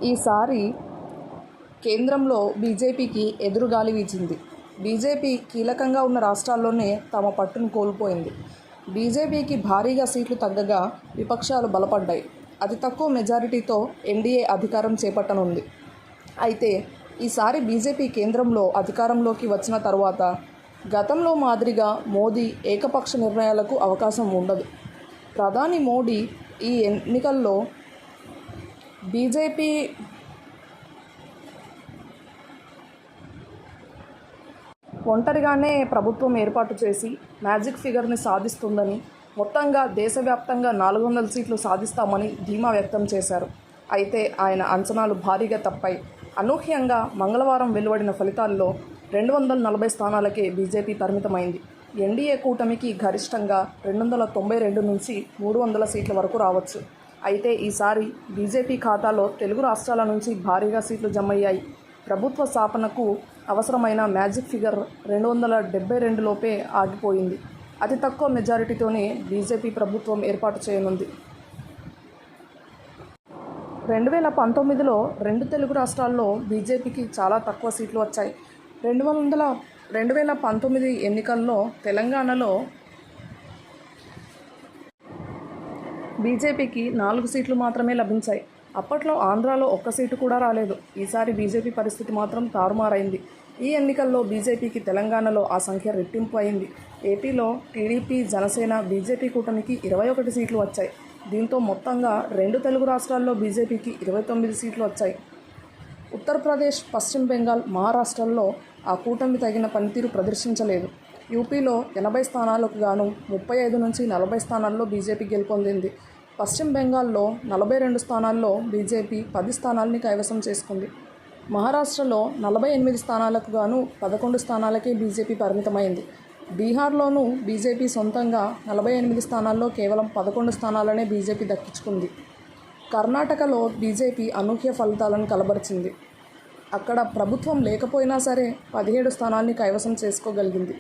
ఈసారి కేంద్రంలో బీజేపీకి ఎదురుగాలి వీచింది. బీజేపీ కీలకంగా ఉన్న రాష్ట్రాల్లోనే తమ పట్టును కోల్పోయింది. బీజేపీకి భారీగా సీట్లు తగ్గగా విపక్షాలు బలపడ్డాయి. అతి తక్కువ మెజారిటీతో ఎన్డీఏ అధికారం చేపట్టనుంది. అయితే ఈసారి బీజేపీ కేంద్రంలో అధికారంలోకి వచ్చిన తర్వాత గతంలో మాదిరిగా మోదీ ఏకపక్ష నిర్ణయాలకు అవకాశం ఉండదు. ప్రధాని మోడీ ఈ ఎన్నికల్లో బీజేపీ ఒంటరిగానే ప్రభుత్వం ఏర్పాటు చేసి మ్యాజిక్ ఫిగర్ని సాధిస్తుందని, మొత్తంగా దేశవ్యాప్తంగా 400 సీట్లు సాధిస్తామని ధీమా వ్యక్తం చేశారు. అయితే ఆయన అంచనాలు భారీగా తప్పాయి. అనూహ్యంగా మంగళవారం వెలువడిన ఫలితాల్లో 240 స్థానాలకే బీజేపీ పరిమితమైంది. ఎన్డీఏ కూటమికి గరిష్టంగా 292 నుంచి 300 సీట్ల వరకు రావచ్చు. అయితే ఈసారి బీజేపీ ఖాతాలో తెలుగు రాష్ట్రాల నుంచి భారీగా సీట్లు జమయ్యాయి. ప్రభుత్వ స్థాపనకు అవసరమైన మ్యాజిక్ ఫిగర్ 272 లోపే ఆగిపోయింది. అతి తక్కువ మెజారిటీతోనే బీజేపీ ప్రభుత్వం ఏర్పాటు చేయనుంది. 2019లో 2 తెలుగు రాష్ట్రాల్లో బీజేపీకి చాలా తక్కువ సీట్లు వచ్చాయి. 2019 ఎన్నికల్లో తెలంగాణలో బీజేపీకి 4 సీట్లు మాత్రమే లభించాయి. అప్పట్లో ఆంధ్రాలో ఒక్క సీటు కూడా రాలేదు. ఈసారి బీజేపీ పరిస్థితి మాత్రం తారుమారైంది. ఈ ఎన్నికల్లో బీజేపీకి తెలంగాణలో ఆ సంఖ్య రెట్టింపు అయింది. ఏపీలో టీడీపీ, జనసేన, బీజేపీ కూటమికి 21 సీట్లు వచ్చాయి. దీంతో మొత్తంగా 2 తెలుగు రాష్ట్రాల్లో బీజేపీకి 29 సీట్లు వచ్చాయి. ఉత్తరప్రదేశ్, పశ్చిమ బెంగాల్, మహారాష్ట్రల్లో ఆ కూటమి తగిన పనితీరు ప్రదర్శించలేదు. యూపీలో 80 స్థానాలకు గాను 35 నుంచి 40 స్థానాల్లో బీజేపీ గెలుపొందింది. పశ్చిమ బెంగాల్లో 42 స్థానాల్లో బీజేపీ 10 స్థానాలని కైవసం చేసుకుంది. మహారాష్ట్రలో 48 స్థానాలకు గాను 11 స్థానాలకే బీజేపీ పరిమితమైంది. బీహార్లోనూ బీజేపీ సొంతంగా 48 స్థానాల్లో కేవలం 11 స్థానాలనే బీజేపీ దక్కించుకుంది. కర్ణాటకలో బీజేపీ అనూహ్య ఫలితాలను కనబరిచింది. అక్కడ ప్రభుత్వం లేకపోయినా సరే 17 స్థానాల్ని కైవసం చేసుకోగలిగింది.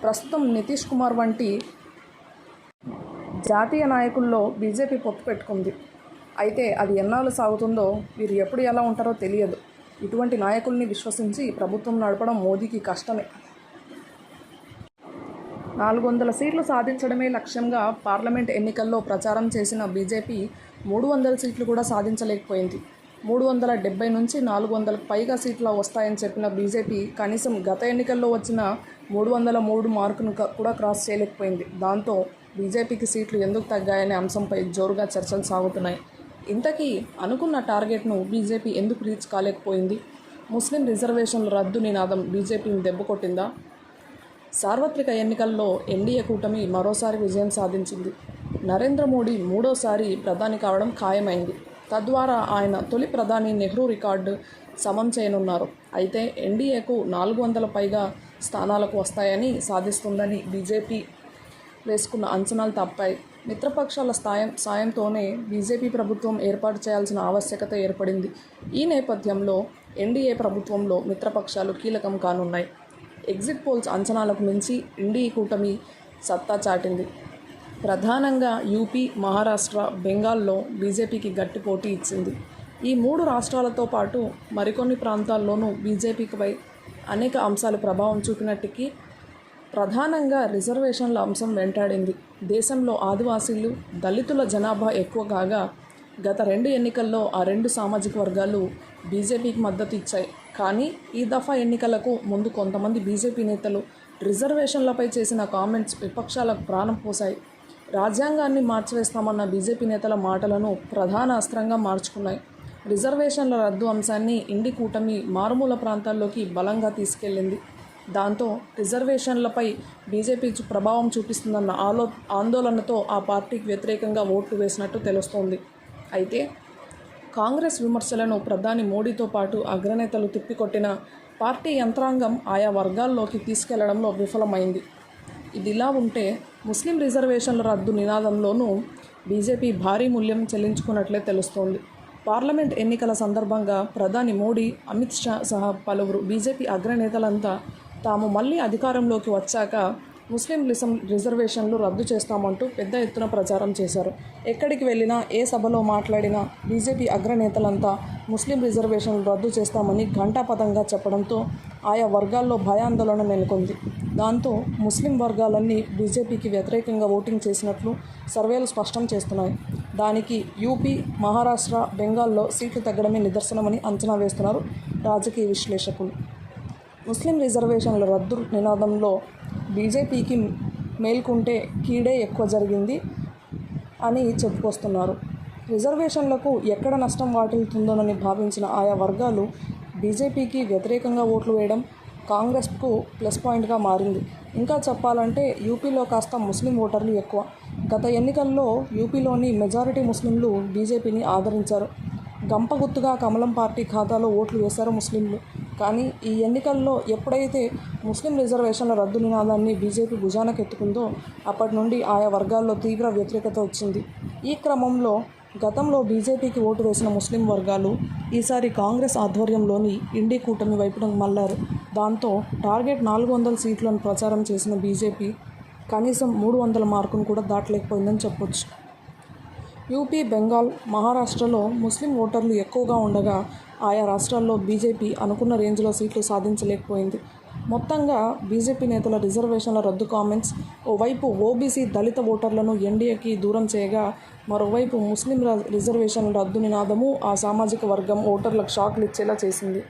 ప్రస్తుతం నితీష్ కుమార్ వంటి జాతీయ నాయకుల్లో బీజేపీ పొత్తు పెట్టుకుంది. అయితే అది ఎన్నాళ్ళు సాగుతుందో, వీరు ఎప్పుడు ఎలా ఉంటారో తెలియదు. ఇటువంటి నాయకుల్ని విశ్వసించి ప్రభుత్వం నడపడం మోదీకి కష్టమే. 400 సీట్లు సాధించడమే లక్ష్యంగా పార్లమెంట్ ఎన్నికల్లో ప్రచారం చేసిన బీజేపీ 300 సీట్లు కూడా సాధించలేకపోయింది. 370 నుంచి 400కు పైగా సీట్లు వస్తాయని చెప్పిన బీజేపీ కనీసం గత ఎన్నికల్లో వచ్చిన 303 మార్కును కూడా క్రాస్ చేయలేకపోయింది. దాంతో బీజేపీకి సీట్లు ఎందుకు తగ్గాయనే అంశంపై జోరుగా చర్చలు సాగుతున్నాయి. ఇంతకీ అనుకున్న టార్గెట్ను బీజేపీ ఎందుకు రీచ్ కాలేకపోయింది? ముస్లిం రిజర్వేషన్ల రద్దు నినాదం బీజేపీని దెబ్బకొట్టిందా? సార్వత్రిక ఎన్నికల్లో ఎన్డీఏ కూటమి మరోసారి విజయం సాధించింది. నరేంద్ర మోడీ మూడోసారి ప్రధాని కావడం ఖాయమైంది. తద్వారా ఆయన తొలి ప్రధాని నెహ్రూ రికార్డు సమం చేయనున్నారు. అయితే ఎన్డీఏకు 400 పైగా స్థానాలకు వస్తాయని సాధిస్తుందని బీజేపీ వేసుకున్న అంచనాలు తప్పాయి. మిత్రపక్షాల సాయంతోనే బీజేపీ ప్రభుత్వం ఏర్పాటు చేయాల్సిన ఆవశ్యకత ఏర్పడింది. ఈ నేపథ్యంలో ఎన్డీఏ ప్రభుత్వంలో మిత్రపక్షాలు కీలకం కానున్నాయి. ఎగ్జిట్ పోల్స్ అంచనాలకు మించి ఎన్డీఏ కూటమి సత్తా చాటింది. ప్రధానంగా యూపీ, మహారాష్ట్ర, బెంగాల్లో బీజేపీకి గట్టి పోటీ ఇచ్చింది. ఈ 3 రాష్ట్రాలతో పాటు మరికొన్ని ప్రాంతాల్లోనూ బీజేపీపై అనేక అంశాలు ప్రభావం చూపినట్టుకి ప్రధానంగా రిజర్వేషన్ల అంశం వెంటాడింది. దేశంలో ఆదివాసీలు, దళితుల జనాభా ఎక్కువ కాగా గత 2 ఎన్నికల్లో ఆ 2 సామాజిక వర్గాలు బీజేపీకి మద్దతు ఇచ్చాయి. కానీ ఈ దఫా ఎన్నికలకు ముందు కొంతమంది బీజేపీ నేతలు రిజర్వేషన్లపై చేసిన కామెంట్స్ విపక్షాలకు ప్రాణం పోశాయి. రాజ్యాంగాన్ని మార్చివేస్తామన్న బీజేపీ నేతల మాటలను ప్రధాన అస్త్రంగా మార్చుకున్నాయి. రిజర్వేషన్ల రద్దు అంశాన్ని ఇండి కూటమి మారుమూల ప్రాంతాల్లోకి బలంగా తీసుకెళ్లింది. దాంతో రిజర్వేషన్లపై బీజేపీ ప్రభావం చూపిస్తుందన్న ఆందోళనతో ఆ పార్టీకి వ్యతిరేకంగా ఓట్లు వేసినట్టు తెలుస్తోంది. అయితే కాంగ్రెస్ విమర్శలను ప్రధాని మోడీతో పాటు అగ్రనేతలు తిప్పికొట్టిన పార్టీ యంత్రాంగం ఆయా వర్గాల్లోకి తీసుకెళ్లడంలో విఫలమైంది. ఇదిలా ఉంటే ముస్లిం రిజర్వేషన్ల రద్దు నినాదంలోనూ బీజేపీ భారీ మూల్యం చెల్లించుకున్నట్లే తెలుస్తోంది. పార్లమెంట్ ఎన్నికల సందర్భంగా ప్రధాని మోడీ, అమిత్ షా సహా పలువురు బీజేపీ అగ్రనేతలంతా తాము మళ్ళీ అధికారంలోకి వచ్చాక ముస్లిం రిజర్వేషన్లు రద్దు చేస్తామంటూ పెద్ద ఎత్తున ప్రచారం చేశారు. ఎక్కడికి వెళ్ళినా, ఏ సభలో మాట్లాడినా బీజేపీ అగ్రనేతలంతా ముస్లిం రిజర్వేషన్లు రద్దు చేస్తామని ఘంటాపథంగా చెప్పడంతో ఆయా వర్గాల్లో భయాందోళన నెలకొంది. దాంతో ముస్లిం వర్గాలన్నీ బీజేపీకి వ్యతిరేకంగా ఓటింగ్ చేసినట్లు సర్వేలు స్పష్టం చేస్తున్నాయి. దానికి యూపీ, మహారాష్ట్ర, బెంగాల్లో సీట్లు తగ్గడమే నిదర్శనమని అంచనా వేస్తున్నారు రాజకీయ విశ్లేషకులు. ముస్లిం రిజర్వేషన్ల రద్దు నినాదంలో బీజేపీకి మేల్కుంటే కీడే ఎక్కువ జరిగింది అని చెప్పుకొస్తున్నారు. రిజర్వేషన్లకు ఎక్కడ నష్టం వాటిల్తుందోనని భావించిన ఆయా వర్గాలు బీజేపీకి వ్యతిరేకంగా ఓట్లు వేయడం కాంగ్రెస్కు ప్లస్ పాయింట్గా మారింది. ఇంకా చెప్పాలంటే యూపీలో కాస్త ముస్లిం ఓటర్లు ఎక్కువ. గత ఎన్నికల్లో యూపీలోని మెజారిటీ ముస్లింలు బీజేపీని ఆదరించారు. గంపగుత్తుగా కమలం పార్టీ ఖాతాలో ఓట్లు వేశారు ముస్లింలు. కానీ ఈ ఎన్నికల్లో ఎప్పుడైతే ముస్లిం రిజర్వేషన్ల రద్దు నినాదాన్ని బీజేపీ భుజానకెత్తుకుందో అప్పటి నుండి ఆయా వర్గాల్లో తీవ్ర వ్యతిరేకత వచ్చింది. ఈ క్రమంలో గతంలో బీజేపీకి ఓటు వేసిన ముస్లిం వర్గాలు ఈసారి కాంగ్రెస్ ఆధ్వర్యంలోని ఇండీ కూటమి వైపున మళ్లారు. దాంతో టార్గెట్ 400 సీట్లను ప్రచారం చేసిన బీజేపీ కనీసం 300 మార్కును కూడా దాటలేకపోయిందని చెప్పొచ్చు. యూపీ, బెంగాల్, మహారాష్ట్రలో ముస్లిం ఓటర్లు ఎక్కువగా ఉండగా ఆయా రాష్ట్రాల్లో బీజేపీ అనుకున్న రేంజ్లో సీట్లు సాధించలేకపోయింది. మొత్తంగా బీజేపీ నేతల రిజర్వేషన్ల రద్దు కామెంట్స్ ఓవైపు ఓబీసీ, దళిత ఓటర్లను ఎన్డీఏకి దూరం చేయగా, మరోవైపు ముస్లిం రిజర్వేషన్ల రద్దు నినాదము ఆ సామాజిక వర్గం ఓటర్లకు షాక్లు ఇచ్చేలా చేసింది.